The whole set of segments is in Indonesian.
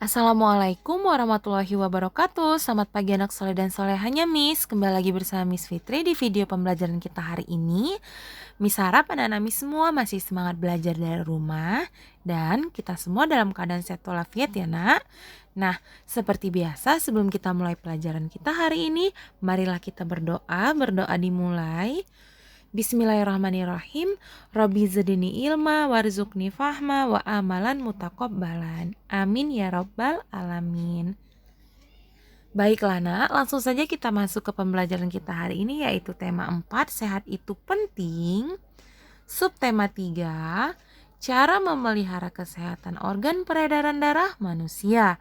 Assalamualaikum warahmatullahi wabarakatuh. Selamat pagi anak soleh dan solehanya Miss. Kembali lagi bersama Miss Fitri di video pembelajaran kita hari ini. Miss harap anak-anak Miss semua masih semangat belajar dari rumah. Dan kita semua dalam keadaan sehat walafiat ya nak. Nah, seperti biasa sebelum kita mulai pelajaran kita hari ini, marilah kita berdoa. Berdoa dimulai. Bismillahirrahmanirrahim. Rabbi zidni ilma warzuqni fahma wa amalan mutaqabbalan. Amin ya rabbal alamin. Baiklah nak, langsung saja kita masuk ke pembelajaran kita hari ini, yaitu tema 4, sehat itu penting. Subtema 3, cara memelihara kesehatan organ peredaran darah manusia.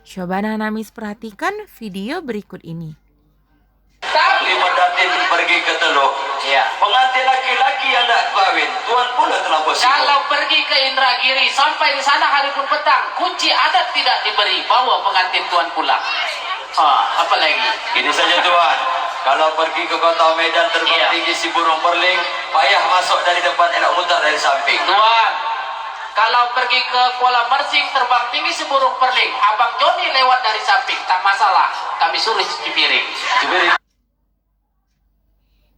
Coba anak-anak perhatikan video berikut ini. Lima datin pergi ke Teluk. Ya. Pengantin laki-laki yang tak kawin, Tuan pula terlampau sibuk. Kalau pergi ke Indragiri sampai di sana hari pun petang, kunci adat tidak diberi, bawa pengantin tuan pulang. Apa lagi? Ini saja Tuan. Kalau pergi ke kota Medan terbang Iya. tinggi si burung perling, payah masuk dari depan, elok mutar dari samping. Tuan, kalau pergi ke Kuala Mersing terbang tinggi si burung perling, Abang Joni lewat dari samping, tak masalah, kami suruh cuci piring. Diberi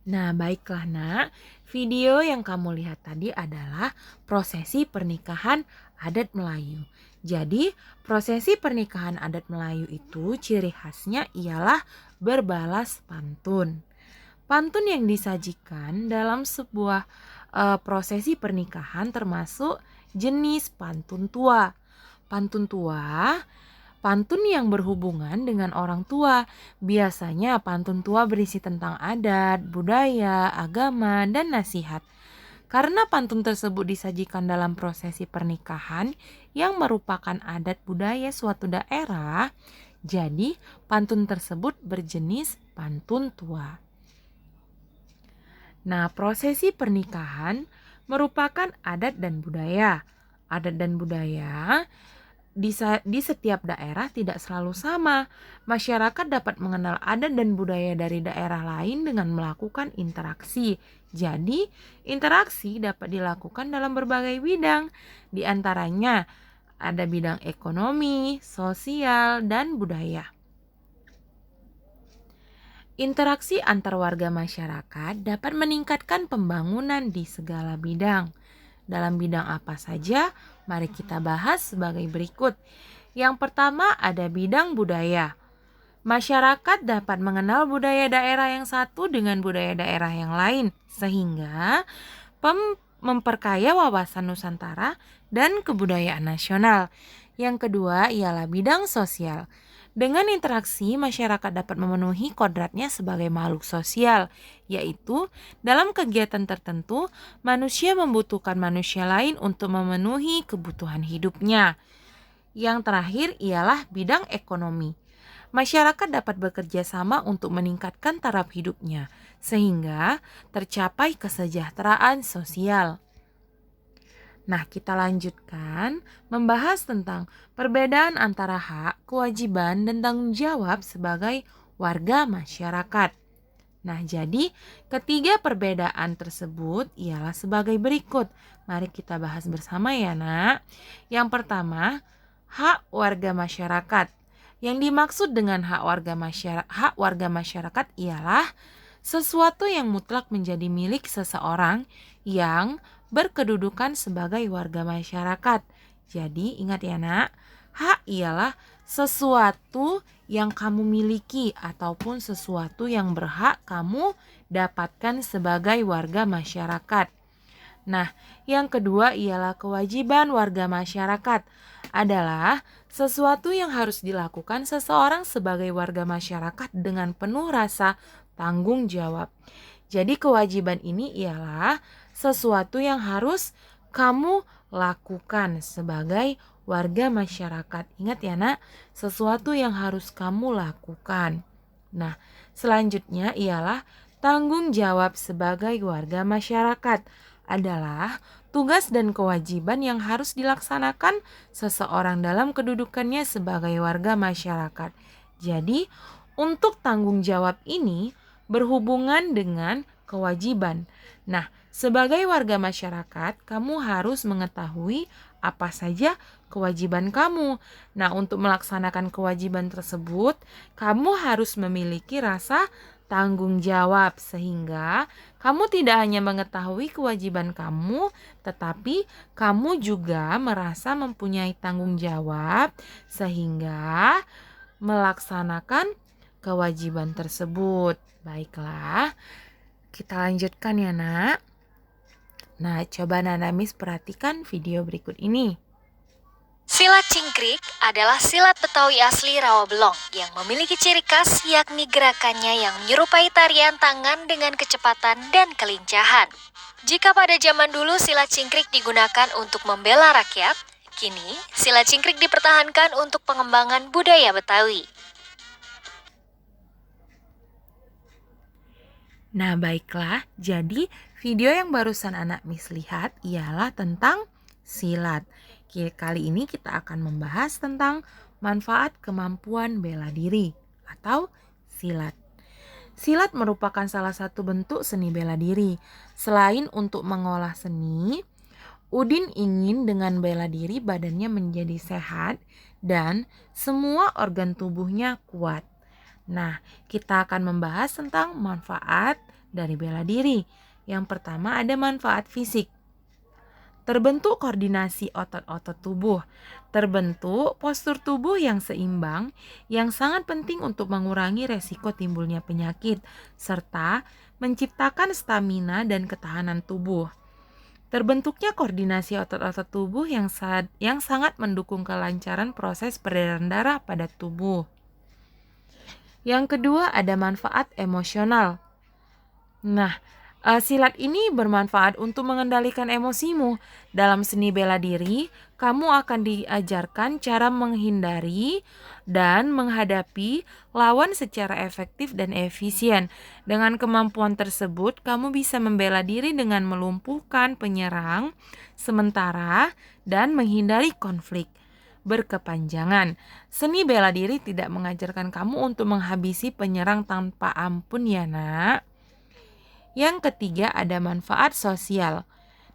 Nah, baiklah nak, video yang kamu lihat tadi adalah prosesi pernikahan adat Melayu. Jadi, prosesi pernikahan adat Melayu itu ciri khasnya ialah berbalas pantun. Pantun yang disajikan dalam sebuah prosesi pernikahan termasuk jenis pantun tua. Pantun tua, pantun yang berhubungan dengan orang tua. Biasanya pantun tua berisi tentang adat, budaya, agama, dan nasihat. Karena pantun tersebut disajikan dalam prosesi pernikahan yang merupakan adat budaya suatu daerah, jadi pantun tersebut berjenis pantun tua. Nah, prosesi pernikahan merupakan adat dan budaya. Adat dan budaya di setiap daerah tidak selalu sama. Masyarakat dapat mengenal adat dan budaya dari daerah lain dengan melakukan interaksi. Jadi, interaksi dapat dilakukan dalam berbagai bidang. Di antaranya ada bidang ekonomi, sosial, dan budaya. Interaksi antar warga masyarakat dapat meningkatkan pembangunan di segala bidang. Dalam bidang apa saja? Mari kita bahas sebagai berikut. Yang pertama ada bidang budaya. Masyarakat dapat mengenal budaya daerah yang satu dengan budaya daerah yang lain, sehingga memperkaya wawasan Nusantara dan kebudayaan nasional. Yang kedua ialah bidang sosial. Dengan interaksi, masyarakat dapat memenuhi kodratnya sebagai makhluk sosial, yaitu dalam kegiatan tertentu, manusia membutuhkan manusia lain untuk memenuhi kebutuhan hidupnya. Yang terakhir ialah bidang ekonomi. Masyarakat dapat bekerja sama untuk meningkatkan taraf hidupnya, sehingga tercapai kesejahteraan sosial. Nah, kita lanjutkan membahas tentang perbedaan antara hak, kewajiban, dan tanggung jawab sebagai warga masyarakat. Nah, jadi ketiga perbedaan tersebut ialah sebagai berikut. Mari kita bahas bersama ya, nak. Yang pertama, hak warga masyarakat. Yang dimaksud dengan hak warga masyarakat ialah sesuatu yang mutlak menjadi milik seseorang yang berkedudukan sebagai warga masyarakat. Jadi ingat ya nak, hak ialah sesuatu yang kamu miliki ataupun sesuatu yang berhak kamu dapatkan sebagai warga masyarakat. Nah, yang kedua ialah kewajiban warga masyarakat adalah sesuatu yang harus dilakukan seseorang sebagai warga masyarakat dengan penuh rasa tanggung jawab. Jadi kewajiban ini ialah sesuatu yang harus kamu lakukan sebagai warga masyarakat. Ingat ya nak, sesuatu yang harus kamu lakukan. Nah, selanjutnya ialah tanggung jawab sebagai warga masyarakat adalah tugas dan kewajiban yang harus dilaksanakan seseorang dalam kedudukannya sebagai warga masyarakat. Jadi, untuk tanggung jawab ini berhubungan dengan kewajiban. Nah, Sebagai warga masyarakat, kamu harus mengetahui apa saja kewajiban kamu. Nah, untuk melaksanakan kewajiban tersebut, kamu harus memiliki rasa tanggung jawab sehingga kamu tidak hanya mengetahui kewajiban kamu, tetapi kamu juga merasa mempunyai tanggung jawab sehingga melaksanakan kewajiban tersebut. Baiklah, kita lanjutkan ya, Nak. Nah, coba Nanamis perhatikan video berikut ini. Silat cingkrik adalah silat Betawi asli Rawabelong yang memiliki ciri khas yakni gerakannya yang menyerupai tarian tangan dengan kecepatan dan kelincahan. Jika pada zaman dulu silat cingkrik digunakan untuk membela rakyat, kini silat cingkrik dipertahankan untuk pengembangan budaya Betawi. Nah, baiklah, jadi video yang barusan anak Miss lihat ialah tentang silat. Kali ini kita akan membahas tentang manfaat kemampuan bela diri atau silat. Silat merupakan salah satu bentuk seni bela diri. Selain untuk mengolah seni, Udin ingin dengan bela diri badannya menjadi sehat dan semua organ tubuhnya kuat. Nah, kita akan membahas tentang manfaat dari bela diri. Yang pertama ada manfaat fisik. Terbentuk koordinasi otot-otot tubuh. Terbentuk postur tubuh yang seimbang yang sangat penting untuk mengurangi resiko timbulnya penyakit serta menciptakan stamina dan ketahanan tubuh. Terbentuknya koordinasi otot-otot tubuh yang sangat mendukung kelancaran proses peredaran darah pada tubuh. Yang kedua ada manfaat emosional. Nah, silat ini bermanfaat untuk mengendalikan emosimu. Dalam seni bela diri, kamu akan diajarkan cara menghindari dan menghadapi lawan secara efektif dan efisien. Dengan kemampuan tersebut, kamu bisa membela diri dengan melumpuhkan penyerang sementara dan menghindari konflik berkepanjangan. Seni bela diri tidak mengajarkan kamu untuk menghabisi penyerang tanpa ampun ya, Nak. Yang ketiga ada manfaat sosial.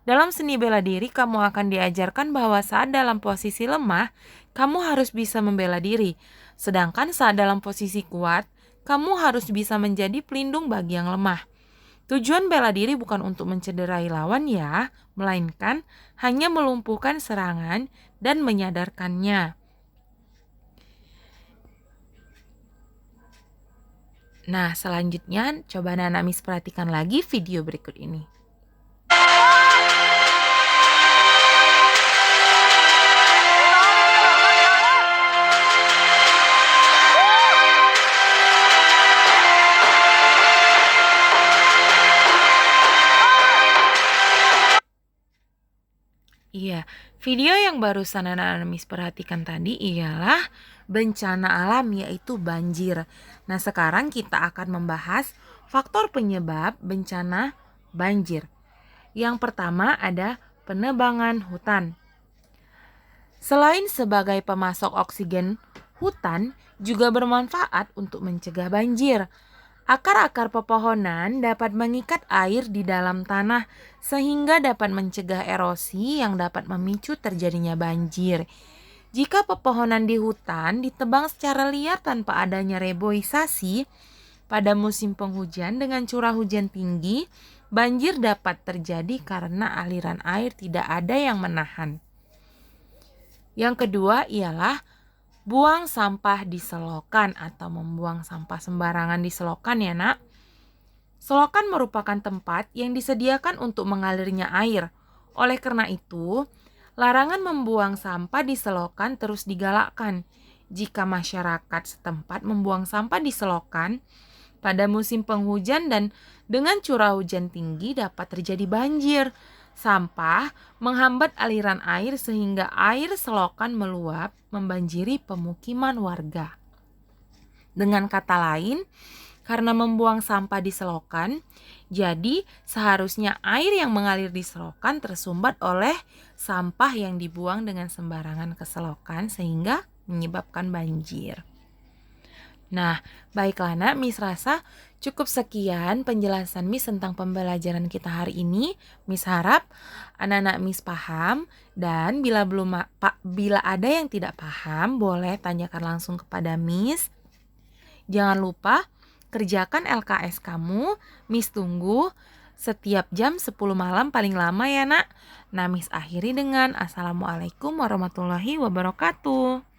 Dalam seni bela diri, kamu akan diajarkan bahwa saat dalam posisi lemah, kamu harus bisa membela diri. Sedangkan saat dalam posisi kuat, kamu harus bisa menjadi pelindung bagi yang lemah. Tujuan bela diri bukan untuk mencederai lawan ya, melainkan hanya melumpuhkan serangan dan menyadarkannya. Nah, selanjutnya coba Nanamis perhatikan lagi video berikut ini. Iya, video yang barusan Nanamis perhatikan tadi ialah bencana alam yaitu banjir. Nah, sekarang kita akan membahas faktor penyebab bencana banjir. Yang pertama ada penebangan hutan. Selain sebagai pemasok oksigen, hutan juga bermanfaat untuk mencegah banjir. Akar-akar pepohonan dapat mengikat air di dalam tanah sehingga dapat mencegah erosi yang dapat memicu terjadinya banjir. Jika pepohonan di hutan ditebang secara liar tanpa adanya reboisasi, pada musim penghujan dengan curah hujan tinggi, banjir dapat terjadi karena aliran air tidak ada yang menahan. Yang kedua ialah buang sampah di selokan atau membuang sampah sembarangan di selokan ya, Nak. Selokan merupakan tempat yang disediakan untuk mengalirnya air. Oleh karena itu, larangan membuang sampah di selokan terus digalakkan. Jika masyarakat setempat membuang sampah di selokan pada musim penghujan dan dengan curah hujan tinggi dapat terjadi banjir. Sampah menghambat aliran air sehingga air selokan meluap membanjiri pemukiman warga. Dengan kata lain, karena membuang sampah di selokan, jadi seharusnya air yang mengalir di selokan tersumbat oleh sampah yang dibuang dengan sembarangan ke selokan sehingga menyebabkan banjir. Nah, baiklah Nak, Miss rasa Cukup sekian penjelasan Miss tentang pembelajaran kita hari ini. Miss harap anak-anak Miss paham, dan bila ada yang tidak paham boleh tanyakan langsung kepada Miss. Jangan lupa kerjakan LKS kamu. Miss tunggu setiap jam 10 malam paling lama ya nak. Nah, Miss akhiri dengan Assalamualaikum warahmatullahi wabarakatuh.